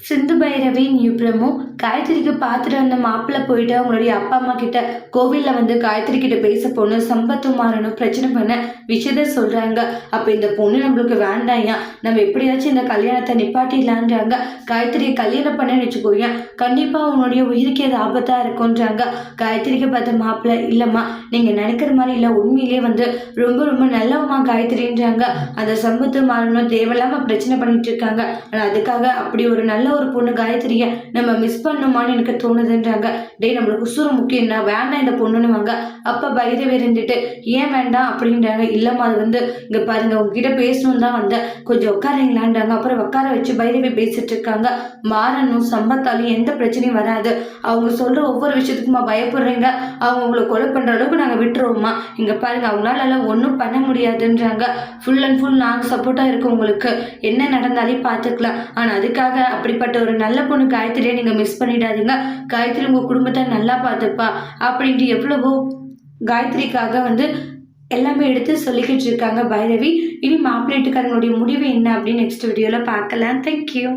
சிந்து பைரவின் இப்ரமும் காயத்ரிக்கு பார்த்துட்டு வந்த மாப்பிள்ளை போயிட்டு அவங்களுடைய அப்பா அம்மா கிட்ட கோவிலில் வந்து காயத்ரி கிட்ட பேச பொண்ணு சம்பத்துமாரனும் பிரச்சனை பண்ண விஷயத்த சொல்றாங்க. அப்போ இந்த பொண்ணு நம்மளுக்கு வேண்டாயா, நம்ம எப்படியாச்சும் இந்த கல்யாணத்தை நிப்பாட்டிடலான்றாங்க. காயத்ரியை கல்யாணம் பண்ணன்னு வச்சுக்கோங்க, கண்டிப்பா உன்னுடைய உயிருக்கு அது ஆபத்தா இருக்கும்ன்றாங்க. காயத்ரிக்கு பார்த்த மாப்பிள்ளை, இல்லம்மா நீங்க நினைக்கிற மாதிரி இல்லை, உண்மையிலேயே வந்து ரொம்ப ரொம்ப நல்லவமா காயத்ரின்றாங்க. அந்த சம்பத்துமாரனும் தேவையில்லாம பிரச்சனை பண்ணிட்டு இருக்காங்க. ஆனால் அதுக்காக அப்படி ஒரு நல்ல ஒரு பொண்ணு காயத்ரியை நம்ம மிஸ் பண்ணுமான்னு எனக்கு தோணுதுன்றாங்க. டே நம்மளுக்கு உசுறு முக்கியம் தான், வேண்டாம் இந்த பொண்ணுன்னு வாங்க. அப்போ பைரவி இருந்துட்டு ஏன் வேண்டாம் அப்படின்றாங்க. இல்லம்மா அது வந்து இங்கே பாருங்க உங்ககிட்ட பேசணும் தான் வந்தேன், கொஞ்சம் உட்காரீங்களான்றாங்க. அப்புறம் உட்கார வச்சு பைரவி பேசிட்டு இருக்காங்க. மாறனும் சம்பத்தாலும் எந்த பிரச்சனையும் வராது, அவங்க சொல்ற ஒவ்வொரு விஷயத்துக்குமா பயப்படுறீங்க, அவங்க உங்களை கொலை பண்ற அளவுக்கு நாங்கள் விட்டுருவோம்மா, இங்கே பாருங்க அவங்களால எல்லாம் ஒன்றும் பண்ண முடியாதுன்றாங்க. ஃபுல் அண்ட் ஃபுல் நாங்கள் சப்போர்ட்டாக இருக்கோம், உங்களுக்கு என்ன நடந்தாலே பார்த்துக்கலாம். ஆனால் அதுக்காக அப்படிப்பட்ட ஒரு நல்ல பொண்ணு காயத்ரியை நீங்கள் மிஸ் பண்ணிடாதீங்க, காயத்ரி உங்கள் குடும்பத்தை நல்லா பார்த்துப்பா அப்படின்ட்டு எவ்வளவோ காயத்ரிக்காக வந்து எல்லாமே எடுத்து சொல்லிக்கிட்டு இருக்காங்க பைரவி. இனி மாப்பிள்ளை வீட்டுக்காரங்களுடைய முடிவு என்ன அப்படின்னு நெக்ஸ்ட் வீடியோவில் பார்க்கலாம். தேங்க்யூ.